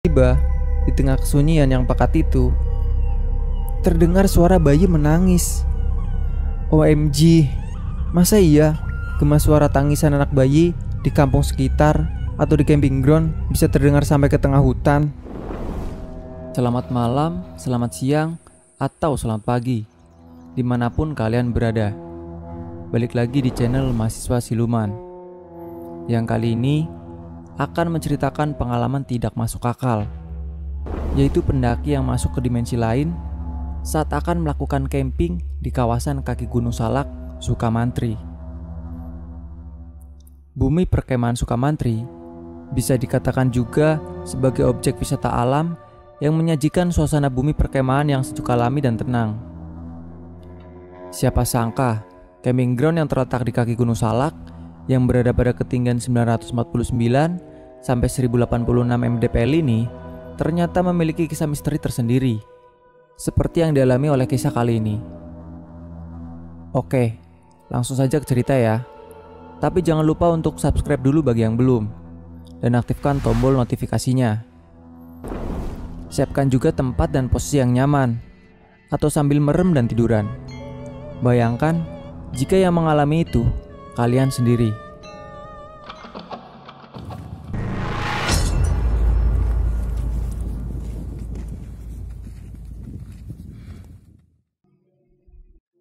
Tiba, di tengah kesunyian yang pekat itu, terdengar suara bayi menangis. OMG, masa iya gemas suara tangisan anak bayi di kampung sekitar atau di camping ground bisa terdengar sampai ke tengah hutan? Selamat malam, selamat siang, atau selamat pagi, dimanapun kalian berada. Balik lagi di channel Mahasiswa Siluman, yang kali ini akan menceritakan pengalaman tidak masuk akal, yaitu pendaki yang masuk ke dimensi lain saat akan melakukan camping di kawasan kaki Gunung Salak, Sukamantri. Bumi perkemahan Sukamantri bisa dikatakan juga sebagai objek wisata alam yang menyajikan suasana bumi perkemahan yang sejuk alami dan tenang. Siapa sangka camping ground yang terletak di kaki Gunung Salak yang berada pada ketinggian 949 sampai 1086 mdpl ini ternyata memiliki kisah misteri tersendiri, seperti yang dialami oleh kisah kali ini. Oke, langsung saja ke cerita ya. Tapi jangan lupa untuk subscribe dulu bagi yang belum, dan aktifkan tombol notifikasinya. Siapkan juga tempat dan posisi yang nyaman, atau sambil merem dan tiduran. Bayangkan jika yang mengalami itu kalian sendiri.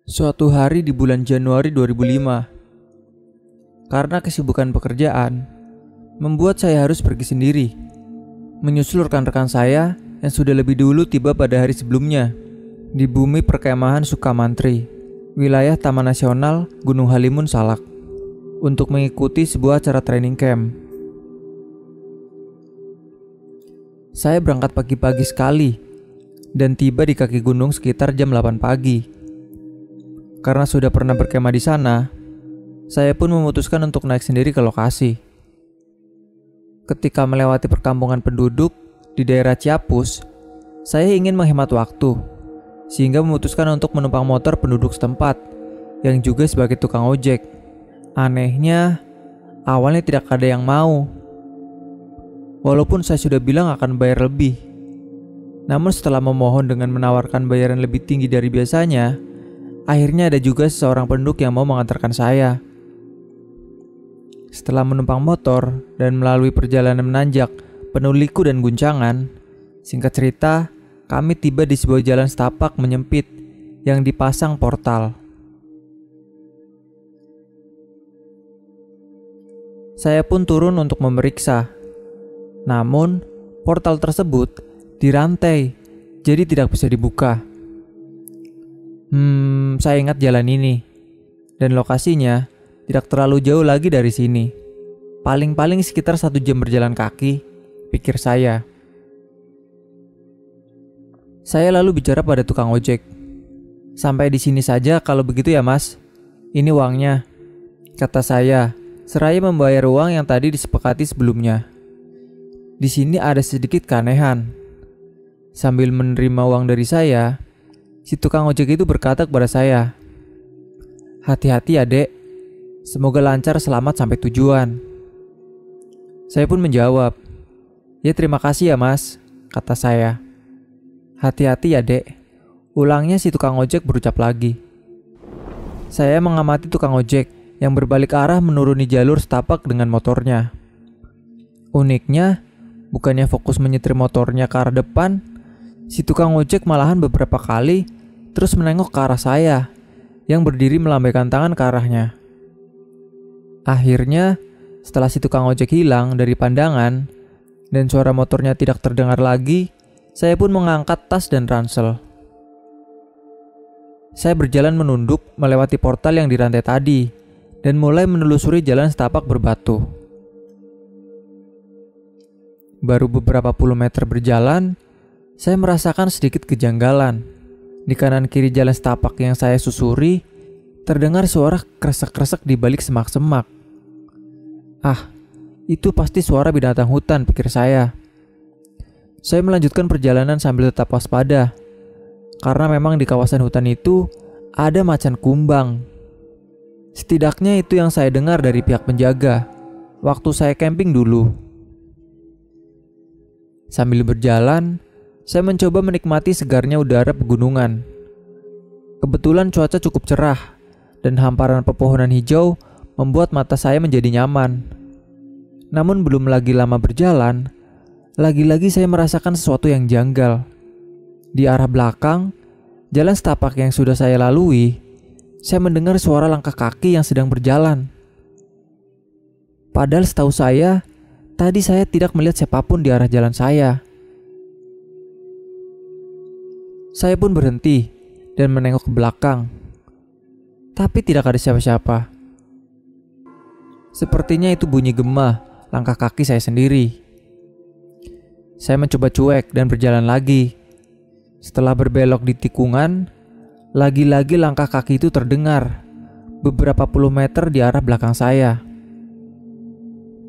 Suatu hari di bulan Januari 2005, karena kesibukan pekerjaan, membuat saya harus pergi sendiri, menyusul rekan-rekan saya yang sudah lebih dulu tiba pada hari sebelumnya di bumi perkemahan Sukamantri, wilayah Taman Nasional Gunung Halimun Salak, untuk mengikuti sebuah acara training camp. Saya berangkat pagi-pagi sekali dan tiba di kaki gunung sekitar jam 8 pagi. Karena sudah pernah berkemah di sana, saya pun memutuskan untuk naik sendiri ke lokasi. Ketika melewati perkampungan penduduk di daerah Ciapus, saya ingin menghemat waktu, sehingga memutuskan untuk menumpang motor penduduk setempat yang juga sebagai tukang ojek. Anehnya, awalnya tidak ada yang mau. Walaupun saya sudah bilang akan bayar lebih. Namun setelah memohon dengan menawarkan bayaran lebih tinggi dari biasanya, akhirnya ada juga seseorang penduduk yang mau mengantarkan saya. Setelah menumpang motor dan melalui perjalanan menanjak penuh liku dan guncangan, singkat cerita, kami tiba di sebuah jalan setapak menyempit yang dipasang portal. Saya pun turun untuk memeriksa. Namun, portal tersebut dirantai, jadi tidak bisa dibuka. Saya ingat jalan ini, dan lokasinya tidak terlalu jauh lagi dari sini. Paling-paling sekitar 1 jam berjalan kaki, pikir saya. Saya lalu bicara pada tukang ojek. "Sampai di sini saja kalau begitu ya mas, ini uangnya," kata saya, seraya membayar uang yang tadi disepakati sebelumnya. Di sini ada sedikit keanehan. Sambil menerima uang dari saya, si tukang ojek itu berkata kepada saya, "Hati-hati ya dek, semoga lancar selamat sampai tujuan." Saya pun menjawab, "Ya terima kasih ya mas," kata saya. "Hati-hati ya dek," ulangnya si tukang ojek berucap lagi. Saya mengamati tukang ojek yang berbalik arah menuruni jalur setapak dengan motornya. Uniknya, bukannya fokus menyetir motornya ke arah depan, si tukang ojek malahan beberapa kali terus menengok ke arah saya yang berdiri melambaikan tangan ke arahnya. Akhirnya, setelah si tukang ojek hilang dari pandangan dan suara motornya tidak terdengar lagi, saya pun mengangkat tas dan ransel. Saya berjalan menunduk melewati portal yang dirantai tadi dan mulai menelusuri jalan setapak berbatu. Baru beberapa puluh meter berjalan, saya merasakan sedikit kejanggalan. Di kanan kiri jalan setapak yang saya susuri, terdengar suara kresek-kresek di balik semak-semak. Ah, itu pasti suara binatang hutan, pikir saya. Saya melanjutkan perjalanan sambil tetap waspada, karena memang di kawasan hutan itu ada macan kumbang. Setidaknya itu yang saya dengar dari pihak penjaga waktu saya camping dulu. Sambil berjalan, saya mencoba menikmati segarnya udara pegunungan. Kebetulan cuaca cukup cerah dan hamparan pepohonan hijau membuat mata saya menjadi nyaman. Namun belum lagi lama berjalan, lagi-lagi saya merasakan sesuatu yang janggal. Di arah belakang, jalan setapak yang sudah saya lalui, saya mendengar suara langkah kaki yang sedang berjalan. Padahal setahu saya, tadi saya tidak melihat siapapun di arah jalan saya. Saya pun berhenti dan menengok ke belakang. Tapi tidak ada siapa-siapa. Sepertinya itu bunyi gema langkah kaki saya sendiri. Saya mencoba cuek dan berjalan lagi. Setelah berbelok di tikungan, lagi-lagi langkah kaki itu terdengar beberapa puluh meter di arah belakang saya.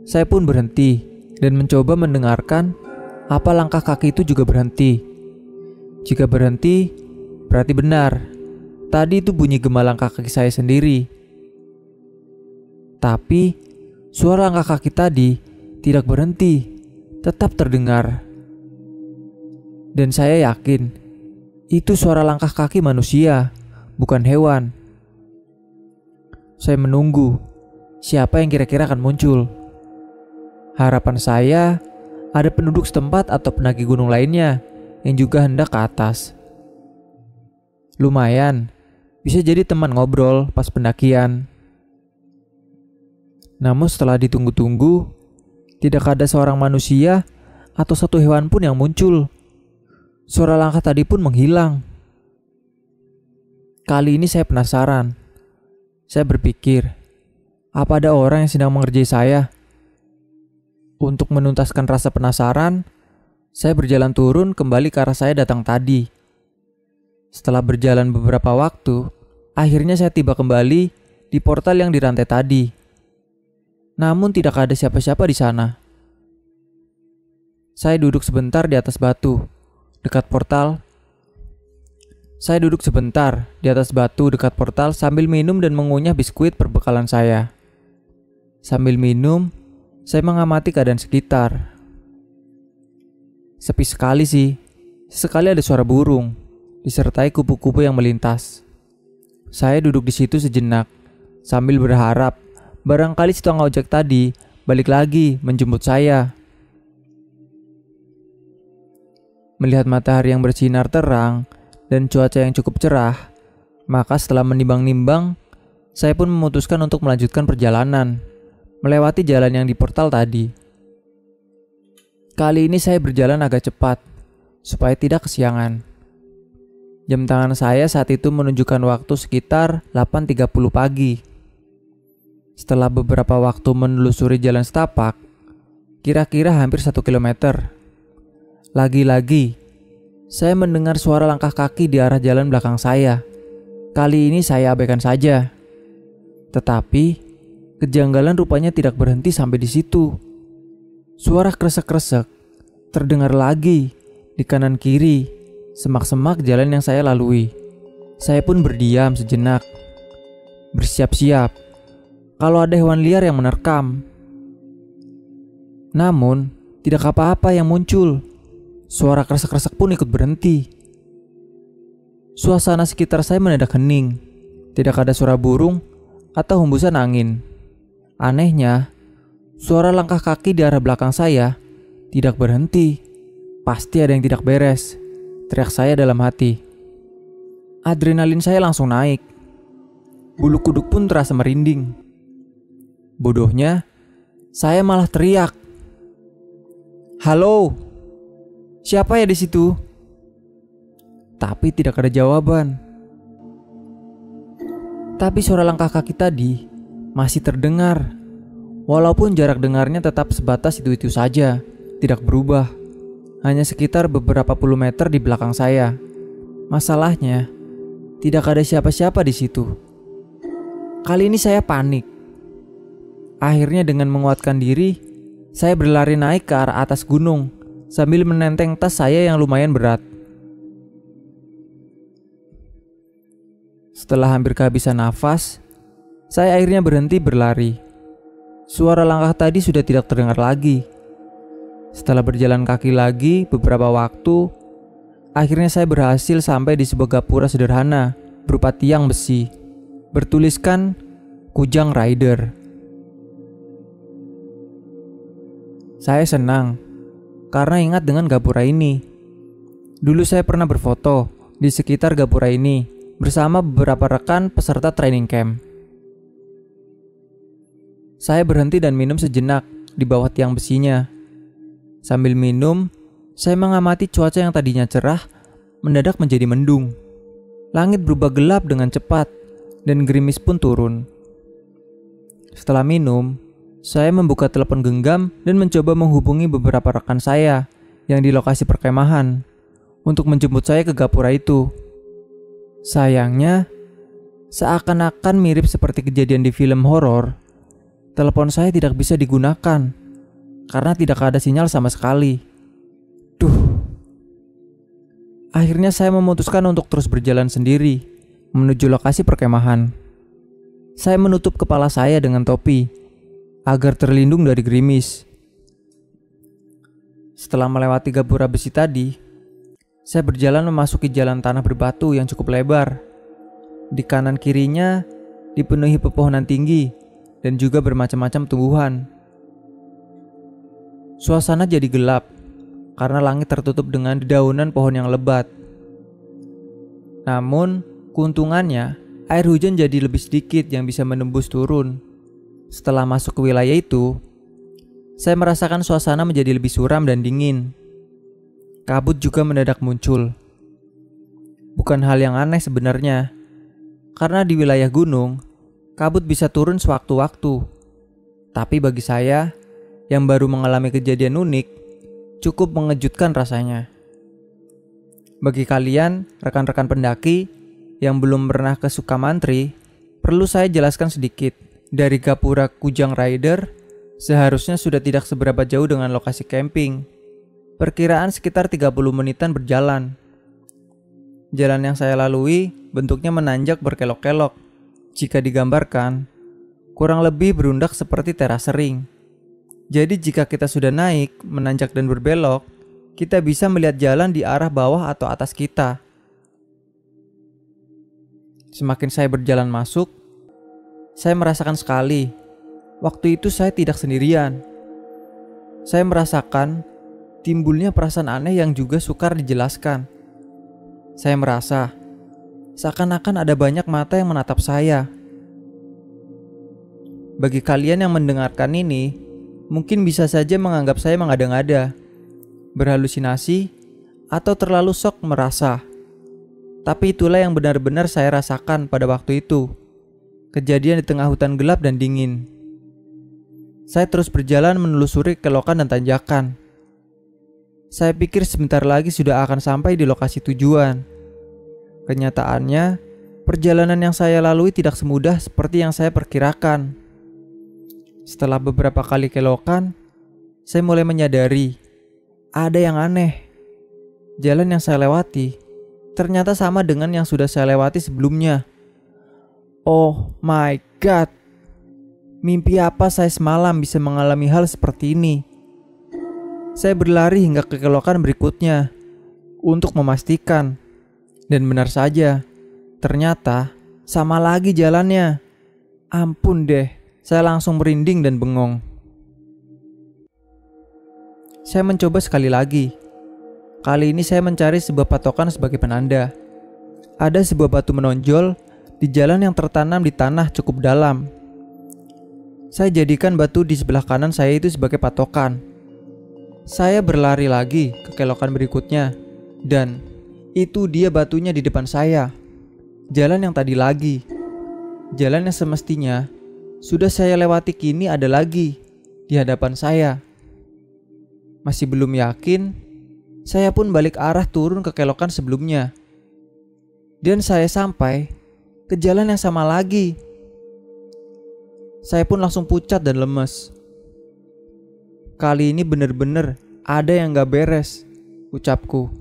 Saya pun berhenti dan mencoba mendengarkan apa langkah kaki itu juga berhenti. Jika berhenti, berarti benar. Tadi itu bunyi gema langkah kaki saya sendiri. Tapi suara langkah kaki tadi tidak berhenti, tetap terdengar. Dan saya yakin itu suara langkah kaki manusia, bukan hewan. Saya menunggu siapa yang kira-kira akan muncul. Harapan saya ada penduduk setempat atau pendaki gunung lainnya yang juga hendak ke atas. Lumayan, bisa jadi teman ngobrol pas pendakian. Namun setelah ditunggu-tunggu, tidak ada seorang manusia atau satu hewan pun yang muncul. Suara langkah tadi pun menghilang. Kali ini saya penasaran. Saya berpikir, apa ada orang yang sedang mengerjai saya? Untuk menuntaskan rasa penasaran, saya berjalan turun kembali ke arah saya datang tadi. Setelah berjalan beberapa waktu, akhirnya saya tiba kembali di portal yang dirantai tadi. Namun tidak ada siapa-siapa di sana. Saya duduk sebentar di atas batu, dekat portal. Saya duduk sebentar di atas batu dekat portal sambil minum dan mengunyah biskuit perbekalan saya. Sambil minum, saya mengamati keadaan sekitar. Sepi sekali sih. Sesekali ada suara burung, disertai kupu-kupu yang melintas. Saya duduk di situ sejenak, sambil berharap barangkali si tukang ojek tadi balik lagi menjemput saya. Melihat matahari yang bersinar terang dan cuaca yang cukup cerah, maka setelah menimbang-nimbang, saya pun memutuskan untuk melanjutkan perjalanan, melewati jalan yang di portal tadi. Kali ini saya berjalan agak cepat, supaya tidak kesiangan. Jam tangan saya saat itu menunjukkan waktu sekitar 8.30 pagi. Setelah beberapa waktu menelusuri jalan setapak, kira-kira hampir 1 kilometer. Lagi-lagi, saya mendengar suara langkah kaki di arah jalan belakang saya. Kali ini saya abaikan saja. Tetapi, kejanggalan rupanya tidak berhenti sampai di situ. Suara kresek-kresek terdengar lagi di kanan kiri semak-semak jalan yang saya lalui. Saya pun berdiam sejenak, bersiap-siap kalau ada hewan liar yang menerkam. Namun, tidak apa-apa yang muncul. Suara kresek-kresek pun ikut berhenti. Suasana sekitar saya mendadak hening. Tidak ada suara burung atau hembusan angin. Anehnya, suara langkah kaki di arah belakang saya tidak berhenti. Pasti ada yang tidak beres, teriak saya dalam hati. Adrenalin saya langsung naik. Bulu kuduk pun terasa merinding. Bodohnya, saya malah teriak, "Halo! Siapa ya di situ?" Tapi tidak ada jawaban. Tapi suara langkah kaki tadi masih terdengar. Walaupun jarak dengarnya tetap sebatas itu-itu saja, tidak berubah. Hanya sekitar beberapa puluh meter di belakang saya. Masalahnya, tidak ada siapa-siapa di situ. Kali ini saya panik. Akhirnya dengan menguatkan diri, saya berlari naik ke arah atas gunung sambil menenteng tas saya yang lumayan berat. Setelah hampir kehabisan nafas, saya akhirnya berhenti berlari. Suara langkah tadi sudah tidak terdengar lagi. Setelah berjalan kaki lagi beberapa waktu, akhirnya saya berhasil sampai di sebuah gapura sederhana berupa tiang besi, bertuliskan Kujang Rider. Saya senang karena ingat dengan gapura ini. Dulu saya pernah berfoto di sekitar gapura ini bersama beberapa rekan peserta training camp. Saya berhenti dan minum sejenak di bawah tiang besinya. Sambil minum, saya mengamati cuaca yang tadinya cerah mendadak menjadi mendung. Langit berubah gelap dengan cepat dan gerimis pun turun. Setelah minum, saya membuka telepon genggam dan mencoba menghubungi beberapa rekan saya yang di lokasi perkemahan untuk menjemput saya ke gapura itu. Sayangnya, seakan-akan mirip seperti kejadian di film horor, telepon saya tidak bisa digunakan karena tidak ada sinyal sama sekali. Akhirnya saya memutuskan untuk terus berjalan sendiri menuju lokasi perkemahan. Saya menutup kepala saya dengan topi agar terlindung dari gerimis. Setelah melewati gapura besi tadi, saya berjalan memasuki jalan tanah berbatu yang cukup lebar. Di kanan kirinya dipenuhi pepohonan tinggi dan juga bermacam-macam tumbuhan. Suasana jadi gelap karena langit tertutup dengan dedaunan pohon yang lebat. Namun, keuntungannya, air hujan jadi lebih sedikit yang bisa menembus turun. Setelah masuk ke wilayah itu, saya merasakan suasana menjadi lebih suram dan dingin. Kabut juga mendadak muncul. Bukan hal yang aneh sebenarnya, karena di wilayah gunung, kabut bisa turun sewaktu-waktu. Tapi bagi saya, yang baru mengalami kejadian unik, cukup mengejutkan rasanya. Bagi kalian, rekan-rekan pendaki yang belum pernah ke Sukamantri, perlu saya jelaskan sedikit. Dari gapura Kujang Rider, seharusnya sudah tidak seberapa jauh dengan lokasi camping. Perkiraan sekitar 30 menitan berjalan. Jalan yang saya lalui bentuknya menanjak berkelok-kelok. Jika digambarkan, kurang lebih berundak seperti teras sering. Jadi jika kita sudah naik, menanjak dan berbelok, kita bisa melihat jalan di arah bawah atau atas kita. Semakin saya berjalan masuk, saya merasakan sekali, waktu itu saya tidak sendirian. Saya merasakan timbulnya perasaan aneh yang juga sukar dijelaskan. Saya merasa seakan-akan ada banyak mata yang menatap saya. Bagi kalian yang mendengarkan ini, mungkin bisa saja menganggap saya mengada-ngada, berhalusinasi, atau terlalu sok merasa. Tapi itulah yang benar-benar saya rasakan pada waktu itu. Kejadian di tengah hutan gelap dan dingin. Saya terus berjalan menelusuri kelokan dan tanjakan. Saya pikir sebentar lagi sudah akan sampai di lokasi tujuan. Kenyataannya, perjalanan yang saya lalui tidak semudah seperti yang saya perkirakan. Setelah beberapa kali kelokan, saya mulai menyadari ada yang aneh. Jalan yang saya lewati ternyata sama dengan yang sudah saya lewati sebelumnya. Oh my god, mimpi apa saya semalam bisa mengalami hal seperti ini? Saya berlari hingga ke kelokan berikutnya untuk memastikan. Dan benar saja, ternyata sama lagi jalannya. Ampun deh, saya langsung merinding dan bengong. Saya mencoba sekali lagi. Kali ini saya mencari sebuah patokan sebagai penanda. Ada sebuah batu menonjol di jalan yang tertanam di tanah cukup dalam. Saya jadikan batu di sebelah kanan saya itu sebagai patokan. Saya berlari lagi ke kelokan berikutnya, dan itu dia batunya di depan saya. Jalan yang tadi lagi. Jalan yang semestinya sudah saya lewati kini ada lagi di hadapan saya. Masih belum yakin, saya pun balik arah turun ke kelokan sebelumnya. Dan saya sampai ke jalan yang sama lagi. Saya pun langsung pucat dan lemes. Kali ini bener-bener ada yang gak beres, ucapku.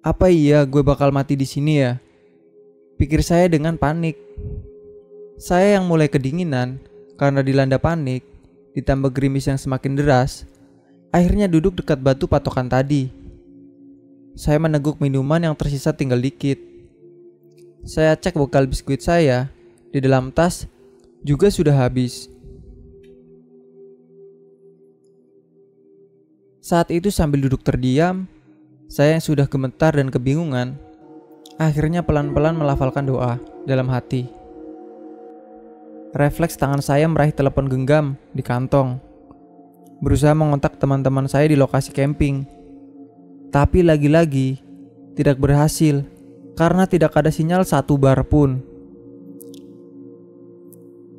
Apa iya gue bakal mati di sini ya? Pikir saya dengan panik. Saya yang mulai kedinginan karena dilanda panik, ditambah gerimis yang semakin deras. Akhirnya duduk dekat batu patokan tadi. Saya meneguk minuman yang tersisa tinggal dikit. Saya cek bekal biskuit saya di dalam tas juga sudah habis. Saat itu sambil duduk terdiam, saya yang sudah gemetar dan kebingungan, akhirnya pelan-pelan melafalkan doa dalam hati. Refleks tangan saya meraih telepon genggam di kantong, berusaha mengontak teman-teman saya di lokasi camping. Tapi lagi-lagi tidak berhasil karena tidak ada sinyal satu bar pun.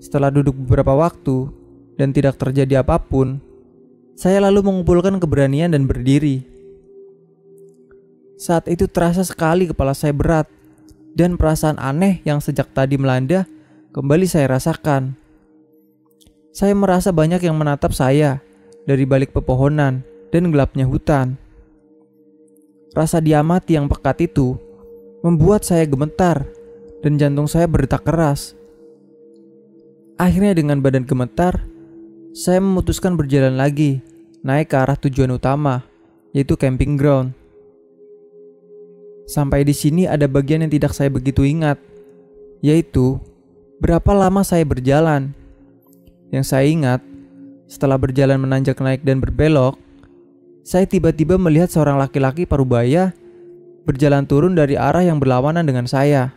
Setelah duduk beberapa waktu dan tidak terjadi apapun, saya lalu mengumpulkan keberanian dan berdiri. Saat itu terasa sekali kepala saya berat dan perasaan aneh yang sejak tadi melanda kembali saya rasakan. Saya merasa banyak yang menatap saya dari balik pepohonan dan gelapnya hutan. Rasa diamati yang pekat itu membuat saya gemetar dan jantung saya berdetak keras. Akhirnya dengan badan gemetar, saya memutuskan berjalan lagi, naik ke arah tujuan utama, yaitu camping ground. Sampai di sini ada bagian yang tidak saya begitu ingat, yaitu berapa lama saya berjalan. Yang saya ingat, setelah berjalan menanjak naik dan berbelok, saya tiba-tiba melihat seorang laki-laki parubaya berjalan turun dari arah yang berlawanan dengan saya.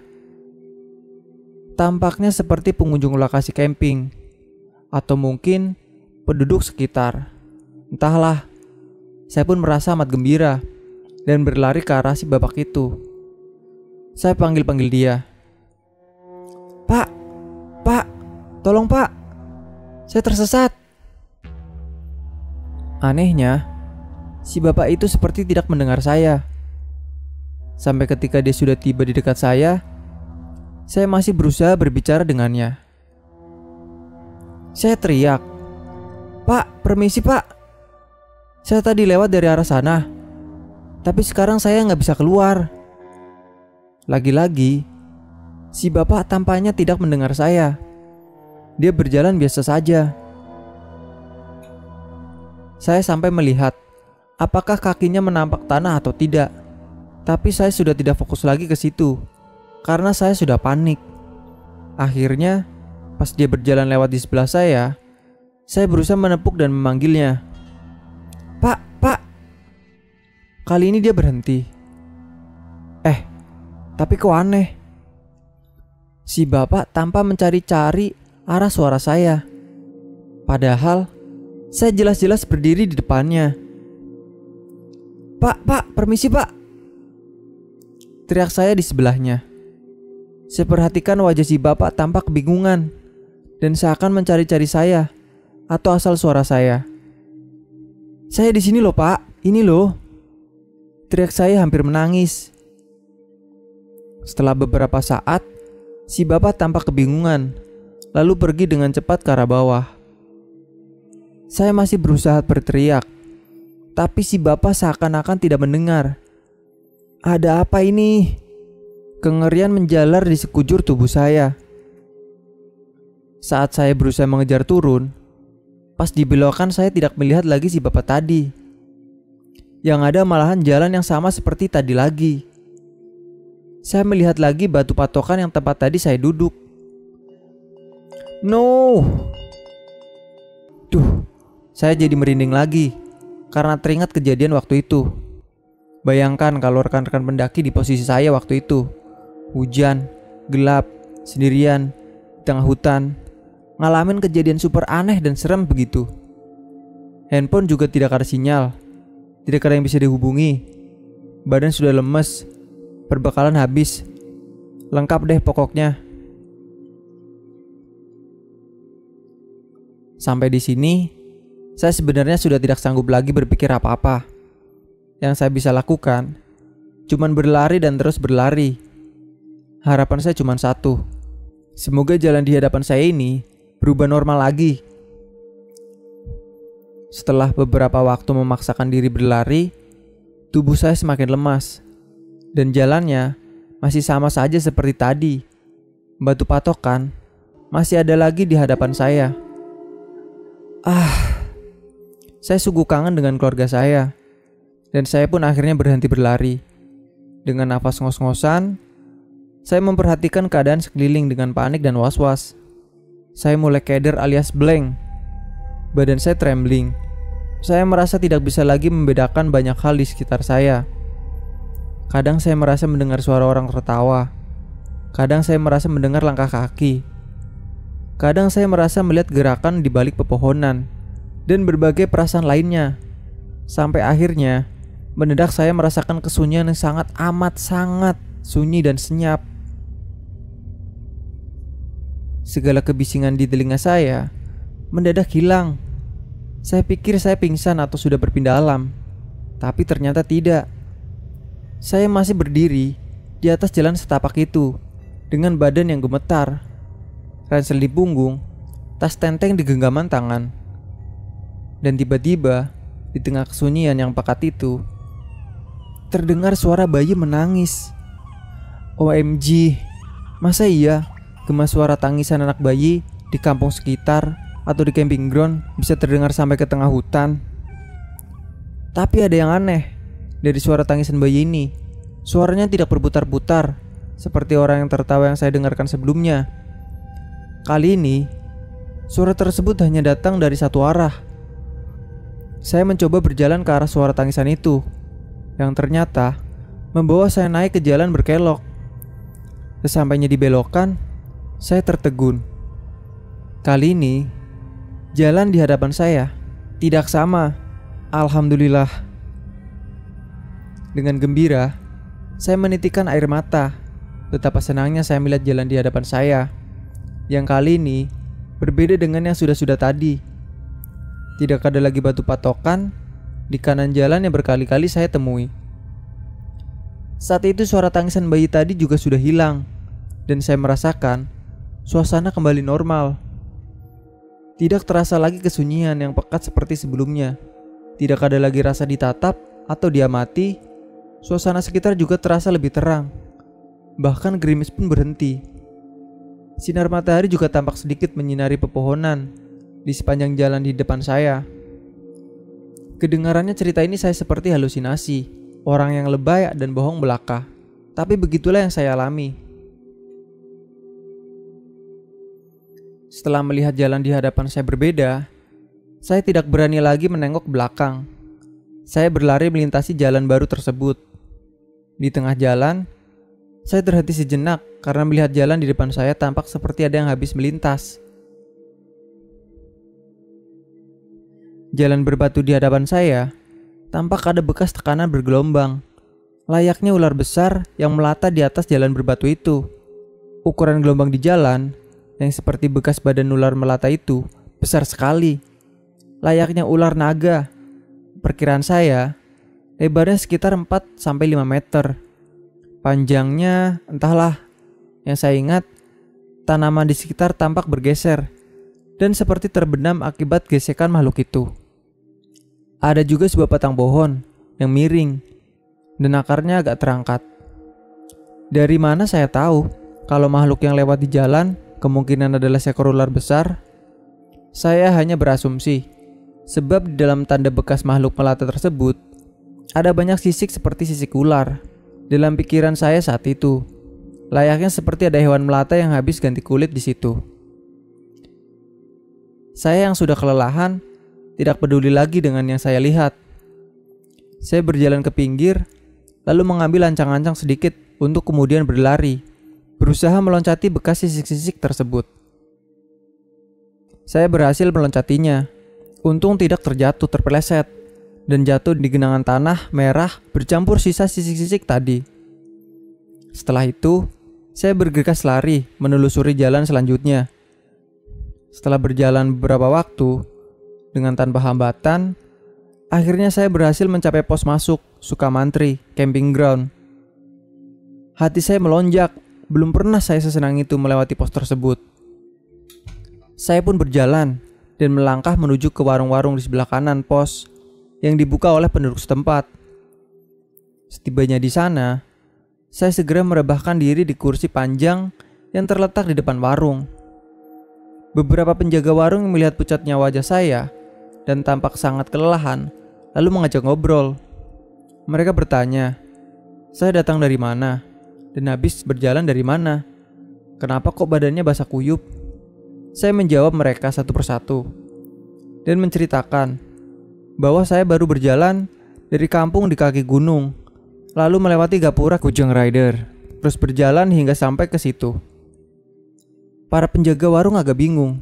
Tampaknya seperti pengunjung lokasi camping, atau mungkin penduduk sekitar. Entahlah, saya pun merasa amat gembira dan berlari ke arah si bapak itu. Saya panggil-panggil dia. Pak, tolong pak, saya tersesat. Anehnya, si bapak itu seperti tidak mendengar saya. Sampai ketika dia sudah tiba di dekat saya masih berusaha berbicara dengannya. Saya teriak, "Pak, permisi pak. Saya tadi lewat dari arah sana, tapi sekarang saya nggak bisa keluar." Lagi-lagi, si bapak tampaknya tidak mendengar saya. Dia berjalan biasa saja. Saya sampai melihat apakah kakinya menampak tanah atau tidak. Tapi saya sudah tidak fokus lagi ke situ karena saya sudah panik. Akhirnya, pas dia berjalan lewat di sebelah saya berusaha menepuk dan memanggilnya. Pak. Kali ini dia berhenti. Tapi kok aneh. Si bapak tanpa mencari-cari arah suara saya. Padahal saya jelas-jelas berdiri di depannya. Pak, permisi pak. Teriak saya di sebelahnya. Saya perhatikan wajah si bapak tampak kebingungan dan seakan mencari-cari saya atau asal suara saya. Saya di sini loh pak, ini loh. Teriak saya hampir menangis. Setelah beberapa saat, si bapak tampak kebingungan, lalu pergi dengan cepat ke arah bawah. Saya masih berusaha berteriak, tapi si bapak seakan-akan tidak mendengar. Ada apa ini? Kengerian menjalar di sekujur tubuh saya. Saat saya berusaha mengejar turun, pas di belokan saya tidak melihat lagi si bapak tadi. Yang ada malahan jalan yang sama seperti tadi lagi. Saya melihat lagi batu patokan yang tempat tadi saya duduk. No! Saya jadi merinding lagi karena teringat kejadian waktu itu. Bayangkan kalau rekan-rekan pendaki di posisi saya waktu itu. Hujan, gelap, sendirian, di tengah hutan, ngalamin kejadian super aneh dan serem begitu. Handphone juga tidak ada sinyal, tidak ada yang bisa dihubungi. Badan sudah lemes, perbekalan habis. Lengkap deh pokoknya. Sampai di sini, saya sebenarnya sudah tidak sanggup lagi berpikir apa-apa. Yang saya bisa lakukan cuman berlari dan terus berlari. Harapan saya cuma satu, semoga jalan di hadapan saya ini berubah normal lagi. Setelah beberapa waktu memaksakan diri berlari, tubuh saya semakin lemas dan jalannya masih sama saja seperti tadi. Batu patokan masih ada lagi di hadapan saya. Saya sungguh kangen dengan keluarga saya, dan saya pun akhirnya berhenti berlari. Dengan nafas ngos-ngosan, saya memperhatikan keadaan sekeliling dengan panik dan was-was. Saya mulai keder alias blank. Badan saya trembling. Saya merasa tidak bisa lagi membedakan banyak hal di sekitar saya. Kadang saya merasa mendengar suara orang tertawa. Kadang saya merasa mendengar langkah kaki. Kadang saya merasa melihat gerakan di balik pepohonan dan berbagai perasaan lainnya. Sampai akhirnya, mendadak saya merasakan kesunyian yang sangat sunyi dan senyap. Segala kebisingan di telinga saya mendadak hilang. Saya pikir saya pingsan atau sudah berpindah alam, tapi ternyata tidak. Saya masih berdiri di atas jalan setapak itu dengan badan yang gemetar, ransel di punggung, tas tenteng di genggaman tangan. Dan tiba-tiba, di tengah kesunyian yang pekat itu, terdengar suara bayi menangis. OMG, masa iya gemas suara tangisan anak bayi di kampung sekitar atau di camping ground bisa terdengar sampai ke tengah hutan? Tapi ada yang aneh dari suara tangisan bayi ini. Suaranya tidak berputar-putar seperti orang yang tertawa yang saya dengarkan sebelumnya. Kali ini, suara tersebut hanya datang dari satu arah. Saya mencoba berjalan ke arah suara tangisan itu, yang ternyata membawa saya naik ke jalan berkelok. Sesampainya di belokan, saya tertegun. Kali ini, jalan di hadapan saya tidak sama. Alhamdulillah. Dengan gembira, saya menitikkan air mata. Betapa senangnya saya melihat jalan di hadapan saya, yang kali ini berbeda dengan yang sudah-sudah tadi. Tidak ada lagi batu patokan di kanan jalan yang berkali-kali saya temui. Saat itu suara tangisan bayi tadi juga sudah hilang, dan saya merasakan suasana kembali normal. Tidak terasa lagi kesunyian yang pekat seperti sebelumnya. Tidak ada lagi rasa ditatap atau diamati. Suasana sekitar juga terasa lebih terang. Bahkan gerimis pun berhenti. Sinar matahari juga tampak sedikit menyinari pepohonan di sepanjang jalan di depan saya. Kedengarannya cerita ini saya seperti halusinasi, orang yang lebay dan bohong belaka. Tapi begitulah yang saya alami. Setelah melihat jalan di hadapan saya berbeda, saya tidak berani lagi menengok ke belakang. Saya berlari melintasi jalan baru tersebut. Di tengah jalan, saya terhenti sejenak karena melihat jalan di depan saya tampak seperti ada yang habis melintas. Jalan berbatu di hadapan saya tampak ada bekas tekanan bergelombang, layaknya ular besar yang melata di atas jalan berbatu itu. Ukuran gelombang di jalan yang seperti bekas badan ular melata itu besar sekali, layaknya ular naga. Perkiraan saya, lebarnya sekitar 4-5 meter. Panjangnya entahlah. Yang saya ingat, tanaman di sekitar tampak bergeser dan seperti terbenam akibat gesekan makhluk itu. Ada juga sebuah batang pohon yang miring dan akarnya agak terangkat. Dari mana saya tahu kalau makhluk yang lewat di jalan kemungkinan adalah seekor ular besar? Saya hanya berasumsi, sebab di dalam tanda bekas makhluk melata tersebut ada banyak sisik seperti sisik ular. Dalam pikiran saya saat itu, layaknya seperti ada hewan melata yang habis ganti kulit di situ. Saya yang sudah kelelahan tidak peduli lagi dengan yang saya lihat. Saya berjalan ke pinggir, lalu mengambil ancang-ancang sedikit untuk kemudian berlari, berusaha meloncati bekas sisik-sisik tersebut. Saya berhasil meloncatinya. Untung tidak terpeleset dan jatuh di genangan tanah merah bercampur sisa sisik-sisik tadi. Setelah itu, saya bergegas lari menelusuri jalan selanjutnya. Setelah berjalan beberapa waktu, dengan tanpa hambatan, akhirnya saya berhasil mencapai pos masuk Sukamantri Camping Ground. Hati saya melonjak, belum pernah saya sesenang itu melewati pos tersebut. Saya pun berjalan dan melangkah menuju ke warung-warung di sebelah kanan pos yang dibuka oleh penduduk setempat. Setibanya di sana, saya segera merebahkan diri di kursi panjang yang terletak di depan warung. Beberapa penjaga warung yang melihat pucatnya wajah saya dan tampak sangat kelelahan, lalu mengajak ngobrol. Mereka bertanya, saya datang dari mana dan habis berjalan dari mana? Kenapa kok badannya basah kuyup? Saya menjawab mereka satu persatu dan menceritakan bahwa saya baru berjalan dari kampung di kaki gunung, lalu melewati gapura Kujang Rider, terus berjalan hingga sampai ke situ. Para penjaga warung agak bingung.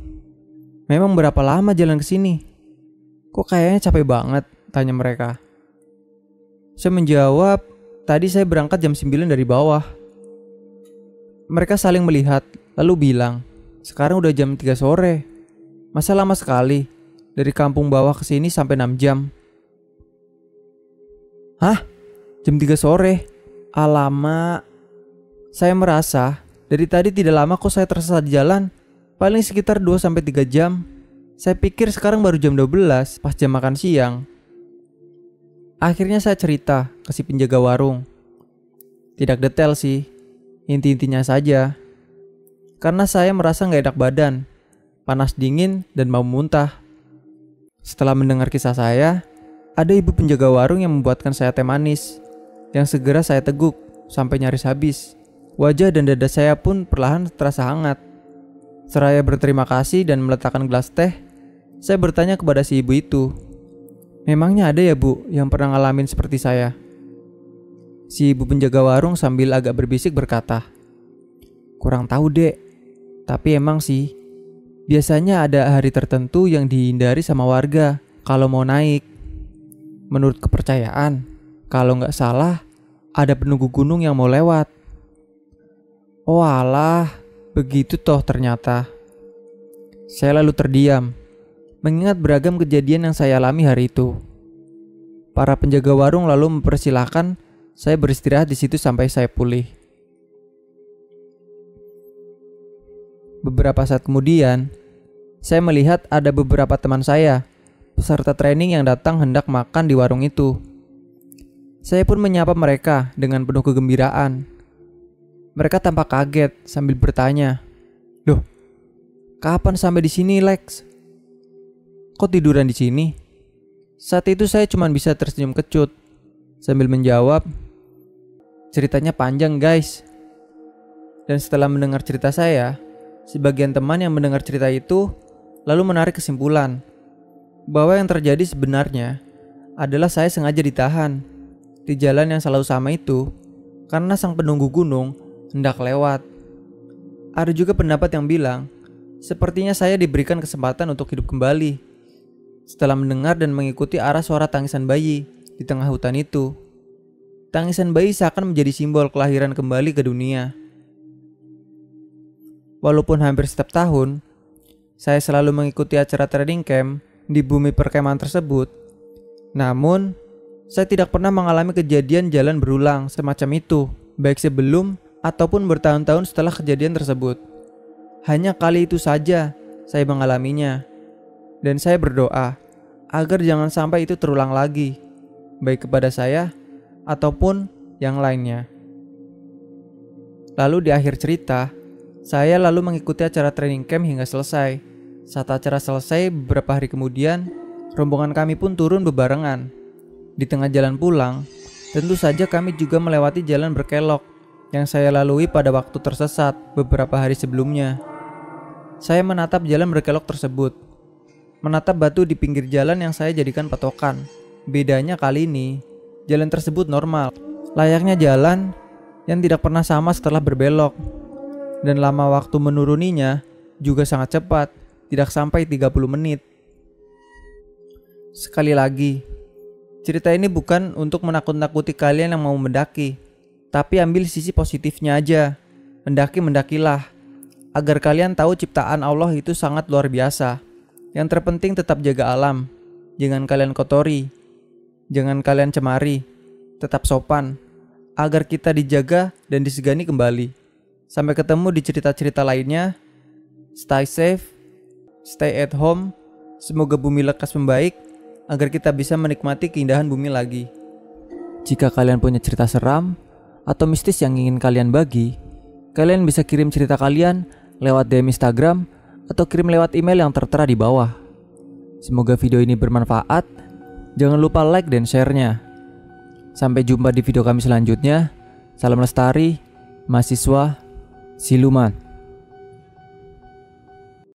Memang berapa lama jalan ke sini? Kok kayaknya capek banget? Tanya mereka. Saya menjawab, tadi saya berangkat jam 9 dari bawah. Mereka saling melihat, lalu bilang, sekarang udah jam 3 sore. Masa lama sekali? Dari kampung bawah ke sini sampai 6 jam. Hah? Jam 3 sore? Alamak. Saya merasa, dari tadi tidak lama kok saya tersesat di jalan. Paling sekitar 2-3 jam. Saya pikir sekarang baru jam 12, pas jam makan siang. Akhirnya saya cerita ke si penjaga warung. Tidak detail sih, inti-intinya saja. Karena saya merasa gak enak badan, panas dingin dan mau muntah. Setelah mendengar kisah saya, ada ibu penjaga warung yang membuatkan saya teh manis, yang segera saya teguk sampai nyaris habis. Wajah dan dada saya pun perlahan terasa hangat. Seraya berterima kasih dan meletakkan gelas teh, saya bertanya kepada si ibu itu, memangnya ada ya bu yang pernah ngalamin seperti saya? Si ibu penjaga warung sambil agak berbisik berkata, kurang tahu dek, tapi emang sih, biasanya ada hari tertentu yang dihindari sama warga kalau mau naik. Menurut kepercayaan, kalau nggak salah, ada penunggu gunung yang mau lewat. Oh alah, begitu toh ternyata. Saya lalu terdiam, mengingat beragam kejadian yang saya alami hari itu. Para penjaga warung lalu mempersilahkan saya beristirahat di situ sampai saya pulih. Beberapa saat kemudian, saya melihat ada beberapa teman saya, peserta training yang datang hendak makan di warung itu. Saya pun menyapa mereka dengan penuh kegembiraan. Mereka tampak kaget sambil bertanya, "Loh, kapan sampai di sini, Lex? Kok tiduran di sini?" Saat itu saya cuma bisa tersenyum kecut sambil menjawab, "Ceritanya panjang, guys." Dan setelah mendengar cerita saya, sebagian teman yang mendengar cerita itu lalu menarik kesimpulan bahwa yang terjadi sebenarnya adalah saya sengaja ditahan di jalan yang selalu sama itu karena sang penunggu gunung hendak lewat. Ada juga pendapat yang bilang, sepertinya saya diberikan kesempatan untuk hidup kembali setelah mendengar dan mengikuti arah suara tangisan bayi di tengah hutan itu. Tangisan bayi seakan menjadi simbol kelahiran kembali ke dunia. Walaupun hampir setiap tahun, saya selalu mengikuti acara training camp di bumi perkemahan tersebut, namun saya tidak pernah mengalami kejadian jalan berulang semacam itu, baik sebelum ataupun bertahun-tahun setelah kejadian tersebut. Hanya kali itu saja saya mengalaminya, dan saya berdoa agar jangan sampai itu terulang lagi, baik kepada saya ataupun yang lainnya. Lalu di akhir cerita, saya lalu mengikuti acara training camp hingga selesai. Saat acara selesai beberapa hari kemudian, rombongan kami pun turun bebarengan. Di tengah jalan pulang, tentu saja kami juga melewati jalan berkelok yang saya lalui pada waktu tersesat beberapa hari sebelumnya. Saya menatap jalan berkelok tersebut, menatap batu di pinggir jalan yang saya jadikan patokan. Bedanya kali ini, jalan tersebut normal, layaknya jalan yang tidak pernah sama setelah berbelok. Dan lama waktu menuruninya juga sangat cepat, tidak sampai 30 menit. Sekali lagi, cerita ini bukan untuk menakut-nakuti kalian yang mau mendaki, tapi ambil sisi positifnya aja. Mendakilah, agar kalian tahu ciptaan Allah itu sangat luar biasa. Yang terpenting tetap jaga alam, jangan kalian kotori, jangan kalian cemari, tetap sopan, agar kita dijaga dan disegani kembali. Sampai ketemu di cerita-cerita lainnya. Stay safe, stay at home. Semoga bumi lekas membaik agar kita bisa menikmati keindahan bumi lagi. Jika kalian punya cerita seram atau mistis yang ingin kalian bagi, kalian bisa kirim cerita kalian lewat DM Instagram atau kirim lewat email yang tertera di bawah. Semoga video ini bermanfaat. Jangan lupa like dan share-nya. Sampai jumpa di video kami selanjutnya. Salam lestari, mahasiswa siluman.